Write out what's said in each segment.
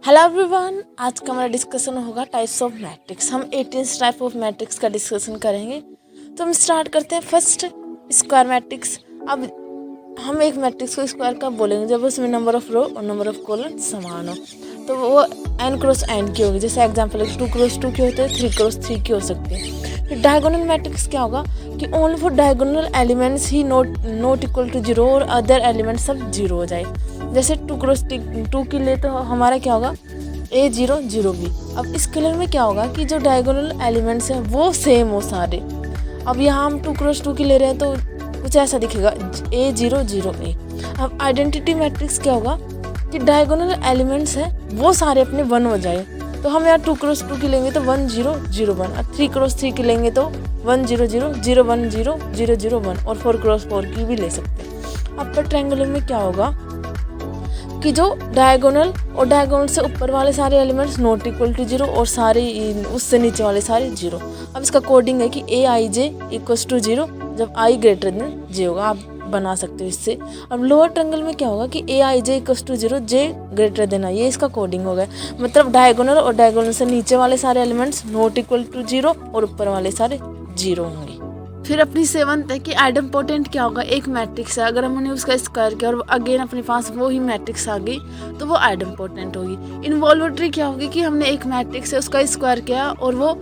Hello everyone, आज का हमारा डिस्कशन होगा टाइप्स ऑफ मैट्रिक्स। हम 18 टाइप ऑफ मैट्रिक्स का डिस्कशन करेंगे। तो हम स्टार्ट करते हैं फर्स्ट स्क्वायर मैट्रिक्स। अब हम एक मैट्रिक्स को स्क्वायर कब बोलेंगे? जब उसमें नंबर ऑफ रो और नंबर ऑफ कॉलम समान हो, तो वो n क्रॉस n की होगी। जैसे एग्जांपल 2 क्रॉस 2 की होते हैं, 3 क्रॉस 3 की हो सकती है। फिर डायगोनल मैट्रिक्स क्या होगा कि ओनली फॉर डायगोनल एलिमेंट्स ही नॉट इक्वल टू 0 और अदर एलिमेंट्स सब 0 हो जाए। जैसे 2 क्रॉस 2 के लिए तो हमारा क्या होगा A0 0B। अब इस कलर में क्या होगा कि जो डायगोनल एलिमेंट्स हैं वो सेम हो सारे। अब यहाँ हम 2 क्रॉस 2 की ले रहे हैं तो कुछ ऐसा दिखेगा A0 0A। अब आइडेंटिटी मैट्रिक्स क्या होगा कि डायगोनल एलिमेंट्स हैं वो सारे अपने 1 हो जाए। तो हम यहाँ 2 क्रॉस 2 की लेंगे तो 1 0 0 1। अब 3 क्रॉस 3 की लेंगे तो 1 0 0 0 1 0 0 0 1। और 4 क्रॉस 4 की भी ले सकते हैं। अब पर ट्रायंगुलर में क्या होगा कि जो डायगोनल और डायगोनल से ऊपर वाले सारे एलिमेंट्स नॉट इक्वल टू 0 और सारे उससे नीचे वाले सारे 0। अब इसका कोडिंग है कि AIJ इक्वल्स टू 0 जब I ग्रेटर देन J होगा। आप बना सकते हो इससे। अब लोअर ट्रायंगल में क्या होगा कि AIJ equals to 0 J greater than I। ये इसका कोडिंग होगा। मतलब डायगोनल और डायगोनल से नीचे वाले सारे एलिमेंट्स नॉट इक्वल टू 0 और ऊपर वाले सारे 0 होंगे। फिर अपनी 7th है कि आइडेम्पोटेंट क्या होगा। एक मैट्रिक्स है, अगर हमने उसका स्क्वायर किया और अगेन अपने पास वो ही मैट्रिक्स आ गई तो वो आइडेम्पोटेंट होगी। इन्वॉल्यूटरी क्या होगी कि हमने एक मैट्रिक्स है उसका स्क्वायर किया और वो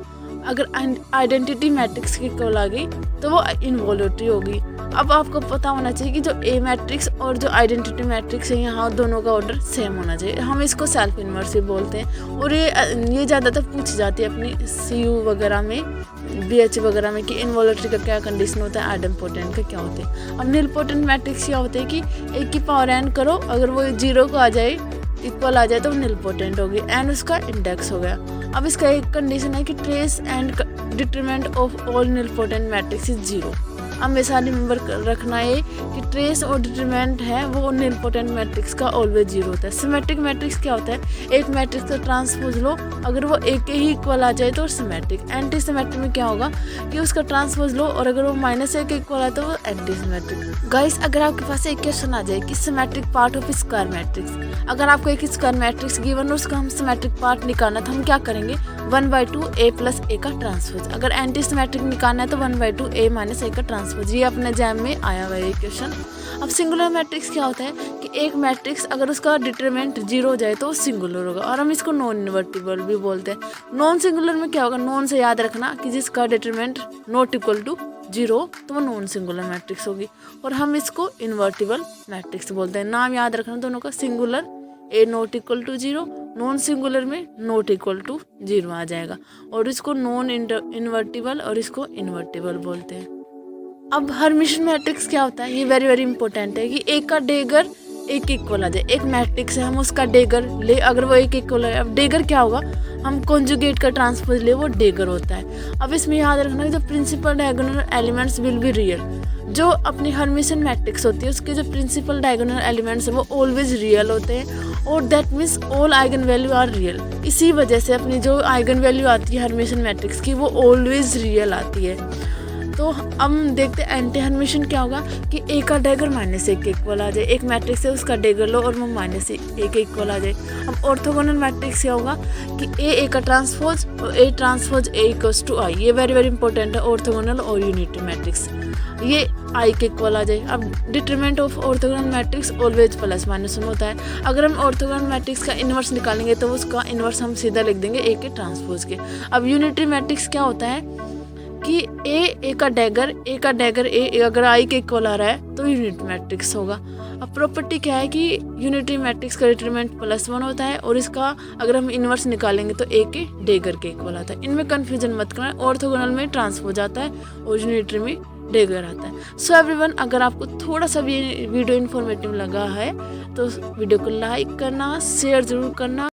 अगर आइडेंटिटी मैट्रिक्स की इक्वल आ गई तो वो इन्वॉल्यूटरी होगी। अब आपको पता होना चाहिए कि जो ए मैट्रिक्स और जो आइडेंटिटी मैट्रिक्स है यहाँ दोनों का ऑर्डर सेम होना चाहिए। हम इसको सेल्फ इन्वर्सिव बोलते हैं और ये ज़्यादातर पूछी जाती है अपनी CU वगैरह में, BH वगैरह में कि इन्वॉल्यूटरी का क्या कंडीशन होता है, आइडेम्पोटेंट का क्या होता है। अब नीलपोटेंट मैट्रिक्स क्या होते हैं कि एक की पावर n करो, अगर वो 0 को आ जाए इक्वल आ जाए तो नीलपोटेंट होगी। n उसका इंडेक्स हो गया। अब इसका एक कंडीशन है कि trace and determinant of all nilpotent matrix is 0। हमेशा रिमेंबर रखना है कि ट्रेस और डिटरमिनेंट है वो नीलपोटेंट मैट्रिक्स का ऑलवेज 0 होता है। सिमेट्रिक मैट्रिक्स क्या होता है? एक मैट्रिक्स का ट्रांसपोज लो, अगर वो एक के ही इक्वल आ जाए तो सिमेट्रिक। एंटी सिमेट्रिक में क्या होगा कि उसका ट्रांसपोज लो और अगर वो -1 के इक्वल आए तो वो एंटी सिमेट्रिक। गाइस, अगर आपके पास एक क्वेश्चन आ जाए कि symmetric part of square matrix, अगर आपको एक स्क्वायर मैट्रिक्स गिवन और उसका हम सिमेट्रिक पार्ट निकालना तो हम क्या करेंगे? 1/2 A + A का ट्रांसपोज। अगर एंटी सिमेट्रिक निकालना है तो 1/2 A - A का ट्रांसपोज। ये अपने एग्जाम में आया हुआ है क्वेश्चन। अब सिंगुलर मैट्रिक्स क्या होता है कि एक मैट्रिक्स अगर उसका डिटरमिनेंट 0 हो जाए तो वो सिंगुलर होगा और हम इसको नॉन इन्वर्टिबल भी बोलते हैं। नॉन सिंगुलर में क्या होगा? नॉन से याद रखना कि जिसका डिटरमिनेंट नॉट इक्वल टू 0 तो वो नॉन सिंगुलर मैट्रिक्स होगी और हम इसको इन्वर्टिबल मैट्रिक्स बोलते हैं। नाम याद रखना दोनों का, singular A not equal to 0, non singular में नॉट इक्वल टू 0 आ जाएगा और इसको नॉन इन्वर्टिबल और इसको इन्वर्टिबल बोलते हैं। अब हर्मिशन मैट्रिक्स क्या होता है? ये वेरी वेरी इंपॉर्टेंट है कि एक का डेगर एक इक्वल आ जाए। एक मैट्रिक्स है, हम उसका डेगर ले, अगर वो एक इक्वल है। अब डेगर क्या होगा? हम कॉन्जुगेट का ट्रांसपोज ले, वो डेगर होता है। अब इसमें याद रखना कि जो principal diagonal elements will be real. जो अपनी हर्मिशन मैट्रिक्स होती है उसके जो प्रिंसिपल डायगोनल एलिमेंट्स है वो ऑलवेज रियल होते हैं और that means all eigenvalue are real. इसी वजह से अपनी जो आइगन वैल्यू आती है हर्मिशन मैट्रिक्स की वो ऑलवेज रियल आती है। तो हम देखते हैं एंटी हर्मिशन क्या होगा कि ए का डेगर -1 के इक्वल आ जाए। एक मैट्रिक्स है उसका डेगर लो और वो -1 के इक्वल आ जाए। अब ऑर्थोगोनल मैट्रिक्स क्या होगा कि ए का ट्रांसपोज और A transpose A equals to I। ये वेरी वेरी इंपॉर्टेंट है ऑर्थोगोनल और यूनिटी मैट्रिक्स, ये I के इक्वल आ जाए। अब determinant of orthogonal matrix always +-1 होता है। अगर हम ऑर्थोगोनल मैट्रिक्स का इन्वर्स निकालेंगे तो उसका इन्वर्स हम सीधा लिख देंगे A के ट्रांसपोज के। अब यूनिटरी मैट्रिक्स क्या होता है कि A का डेगर A अगर I के इक्वल आ रहा है तो यूनिट मैट्रिक्स होगा। अब प्रॉपर्टी क्या है कि यूनिटरी मैट्रिक्स का डिटरमिनेंट +1 होता है और इसका अगर हम इन्वर्स निकालेंगे तो A के डेगर के इक्वल आता है। इनमें कन्फ्यूजन मत करना, ऑर्थोगोनल में ट्रांसपोज आता है और यूनिटरी में डेगर आता है। सो एवरीवन, अगर आपको थोड़ा सा भी वीडियो इन्फॉर्मेटिव लगा है तो वीडियो को लाइक करना, शेयर ज़रूर करना